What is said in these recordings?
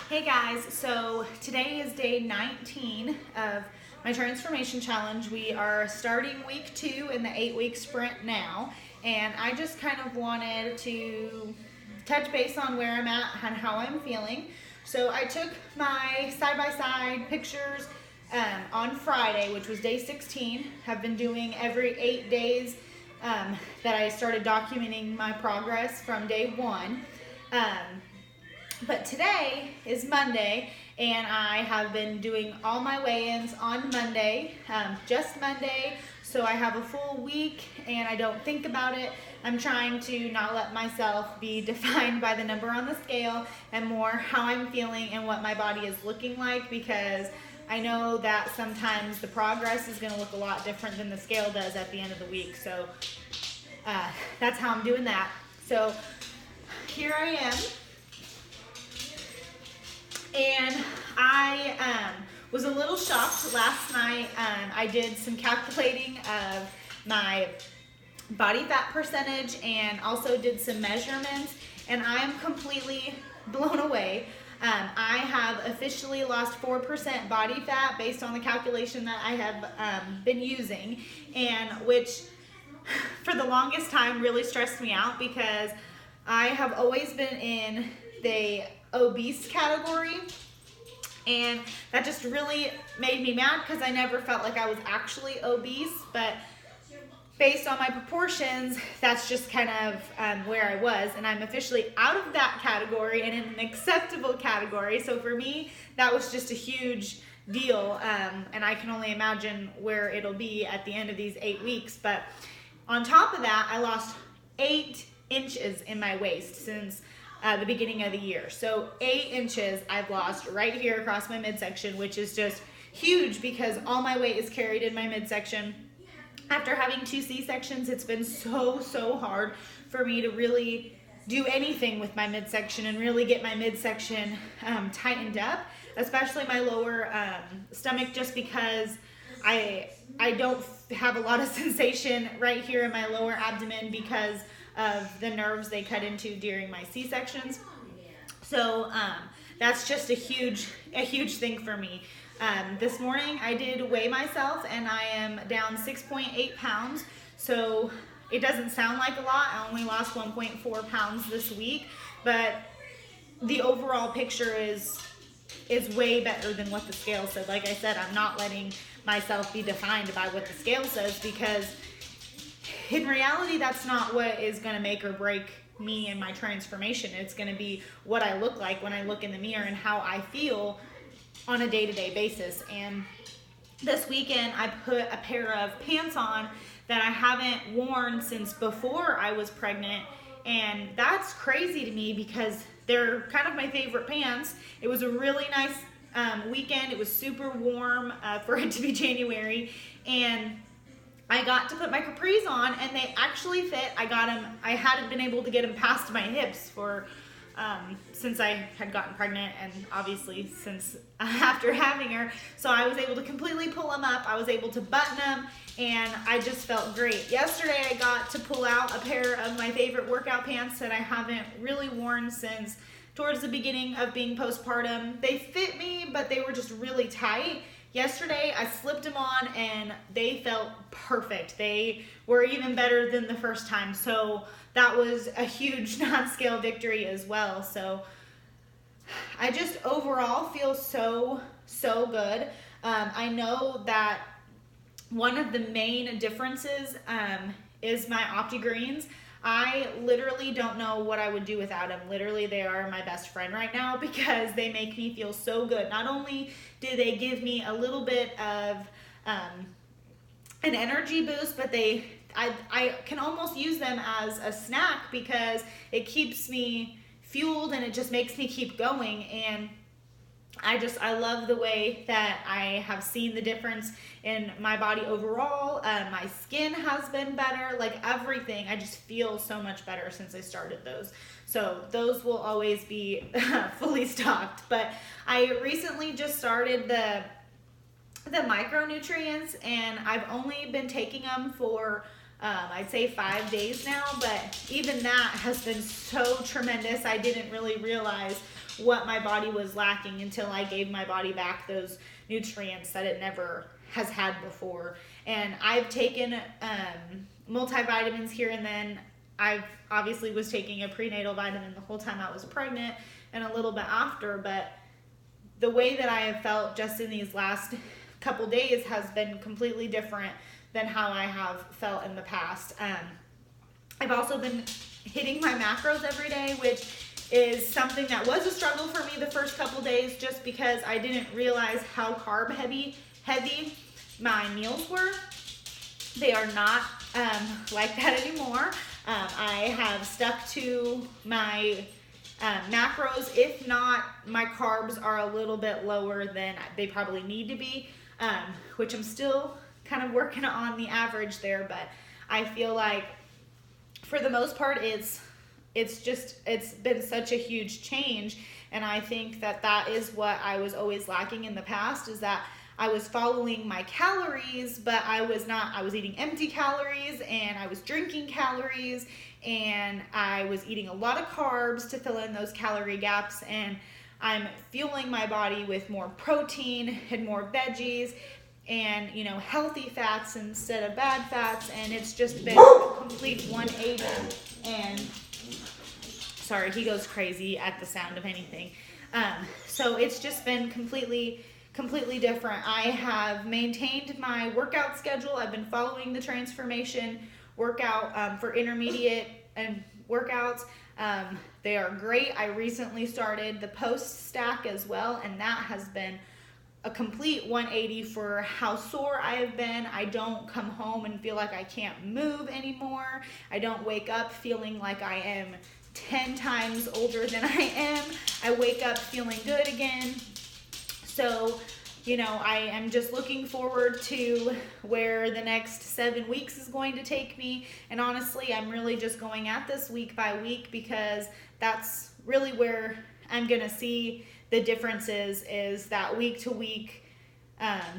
Hey guys, so today is day 19 of my transformation challenge. We are starting week 2 in the 8-week sprint now, and I just kind of wanted to touch base on where I'm at and how I'm feeling. So I took my side-by-side pictures on Friday, which was day 16. I've been doing every 8 days that I started documenting my progress from day 1. But today is Monday, and I have been doing all my weigh-ins on Monday, just Monday, so I have a full week and I don't think about it. I'm trying to not let myself be defined by the number on the scale and more how I'm feeling and what my body is looking like, because I know that sometimes the progress is going to look a lot different than the scale does at the end of the week. So that's how I'm doing that. So here I am. And I was a little shocked last night. I did some calculating of my body fat percentage and also did some measurements, and I am completely blown away. I have officially lost 4% body fat based on the calculation that I have been using, and which for the longest time really stressed me out because I have always been in the obese category, and that just really made me mad because I never felt like I was actually obese, but based on my proportions, that's just kind of where I was, and I'm officially out of that category and in an acceptable category. So for me, that was just a huge deal, and I can only imagine where it'll be at the end of these 8 weeks. But on top of that, I lost 8 inches in my waist since the beginning of the year. So 8 inches I've lost right here across my midsection, which is just huge because all my weight is carried in my midsection. After having 2 C-sections, it's been so hard for me to really do anything with my midsection and really get my midsection tightened up, especially my lower stomach, just because I don't have a lot of sensation right here in my lower abdomen because of the nerves they cut into during my C-sections. So that's just a huge thing for me. This morning I did weigh myself and I am down 6.8 pounds. So it doesn't sound like a lot. I only lost 1.4 pounds this week, but the overall picture is way better than what the scale said. Like I said, I'm not letting myself be defined by what the scale says, because in reality, that's not what is going to make or break me and my transformation. It's going to be what I look like when I look in the mirror and how I feel on a day-to-day basis. And this weekend, I put a pair of pants on that I haven't worn since before I was pregnant. And that's crazy to me because they're kind of my favorite pants. It was a really nice weekend. It was super warm for it to be January. And I got to put my capris on, and they actually fit. I hadn't been able to get them past my hips for since I had gotten pregnant, and obviously since after having her. So I was able to completely pull them up. I was able to button them, and I just felt great. Yesterday I got to pull out a pair of my favorite workout pants that I haven't really worn since towards the beginning of being postpartum. They fit me, but they were just really tight. Yesterday, I slipped them on and they felt perfect. They were even better than the first time. So that was a huge non-scale victory as well. So I just overall feel so good. I know that one of the main differences is my OptiGreens. I literally don't know what I would do without them. Literally, they are my best friend right now because they make me feel so good. Not only do they give me a little bit of an energy boost, but I can almost use them as a snack because it keeps me fueled and it just makes me keep going. And I love the way that I have seen the difference in my body overall. My skin has been better, like everything. I just feel so much better since I started those. So those will always be fully stocked. But I recently just started the micronutrients, and I've only been taking them for I'd say 5 days now, but even that has been so tremendous. I didn't really realize what my body was lacking until I gave my body back those nutrients that it never has had before. And I've taken multivitamins here and then. I've obviously was taking a prenatal vitamin the whole time I was pregnant and a little bit after, but the way that I have felt just in these last couple days has been completely different than how I have felt in the past. I've also been hitting my macros every day, which is something that was a struggle for me the first couple days, just because I didn't realize how carb heavy my meals were. They are not like that anymore. I have stuck to my macros. If not, my carbs are a little bit lower than they probably need to be, which I'm still kind of working on the average there, but I feel like for the most part it's been such a huge change. And I think that is what I was always lacking in the past, is that I was following my calories, but I was eating empty calories, and I was drinking calories, and I was eating a lot of carbs to fill in those calorie gaps, and I'm fueling my body with more protein and more veggies and, healthy fats instead of bad fats. And it's just been a complete 180. And sorry, he goes crazy at the sound of anything. So it's just been completely different. I have maintained my workout schedule. I've been following the transformation workout for intermediate and workouts. They are great. I recently started the post stack as well, and that has been a complete 180 for how sore I have been. I don't come home and feel like I can't move anymore. I don't wake up feeling like I am 10 times older than I am. I wake up feeling good again. So, I am just looking forward to where the next 7 weeks is going to take me. And honestly, I'm really just going at this week by week, because that's really where I'm going to see the differences, is that week to week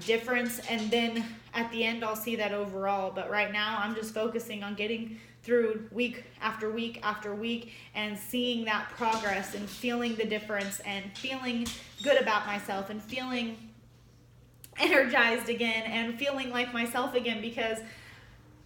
difference. And then at the end, I'll see that overall. But right now, I'm just focusing on getting through week after week after week and seeing that progress and feeling the difference and feeling good about myself and feeling energized again and feeling like myself again. Because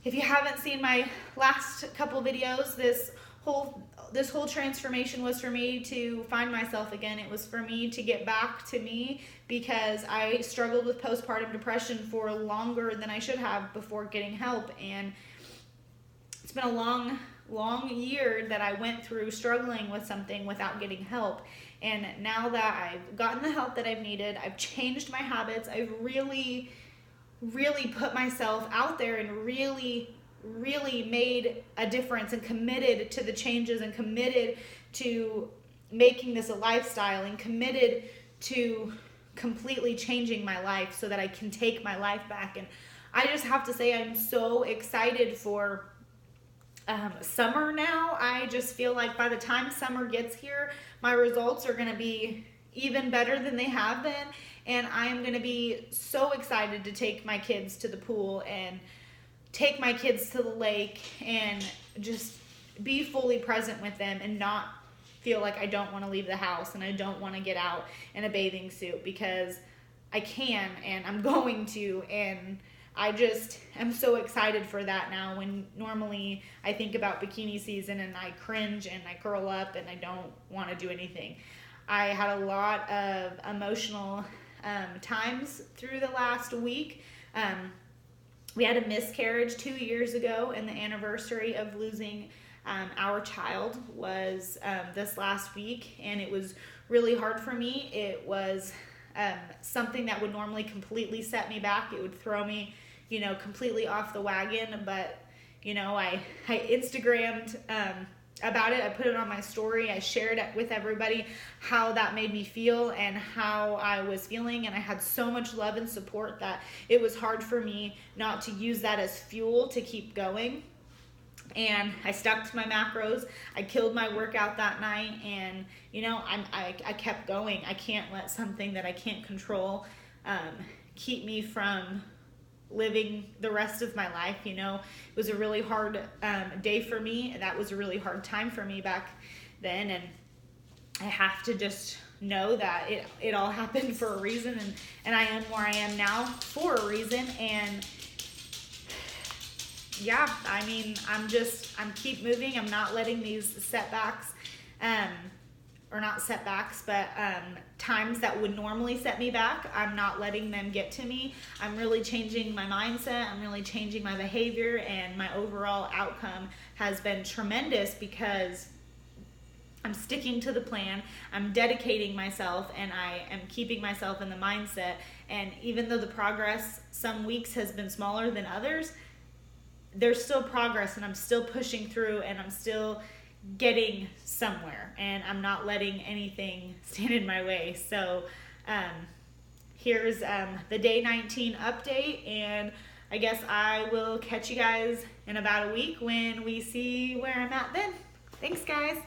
if you haven't seen my last couple videos, this whole transformation was for me to find myself again. It was for me to get back to me, because I struggled with postpartum depression for longer than I should have before getting help. And it's been a long year that I went through struggling with something without getting help. And now that I've gotten the help that I've needed, I've changed my habits, I've really put myself out there and really made a difference and committed to the changes and committed to making this a lifestyle and committed to completely changing my life so that I can take my life back. And I just have to say, I'm so excited for summer now. I just feel like by the time summer gets here, my results are going to be even better than they have been. And I am going to be so excited to take my kids to the pool and take my kids to the lake and just be fully present with them and not feel like I don't want to leave the house and I don't want to get out in a bathing suit, because I can and I'm going to. And I just am so excited for that now, when normally I think about bikini season and I cringe and I curl up and I don't want to do anything. I had a lot of emotional times through the last week. We had a miscarriage 2 years ago, and the anniversary of losing our child was this last week, and it was really hard for me. It was something that would normally completely set me back. It would throw me, completely off the wagon. But, I Instagrammed about it. I put it on my story. I shared it with everybody, how that made me feel and how I was feeling. And I had so much love and support that it was hard for me not to use that as fuel to keep going. And I stuck to my macros. I killed my workout that night, and I kept going. I can't let something that I can't control keep me from living the rest of my life. You know, it was a really hard day for me. That was a really hard time for me back then, and I have to just know that it all happened for a reason, and I am where I am now for a reason. And yeah, I mean, I'm keep moving. I'm not letting these setbacks, or not setbacks, but times that would normally set me back, I'm not letting them get to me. I'm really changing my mindset. I'm really changing my behavior, and my overall outcome has been tremendous because I'm sticking to the plan. I'm dedicating myself, and I am keeping myself in the mindset. And even though the progress some weeks has been smaller than others, there's still progress, and I'm still pushing through, and I'm still getting somewhere, and I'm not letting anything stand in my way. So here's the day 19 update, and I guess I will catch you guys in about a week when we see where I'm at then. Thanks, guys.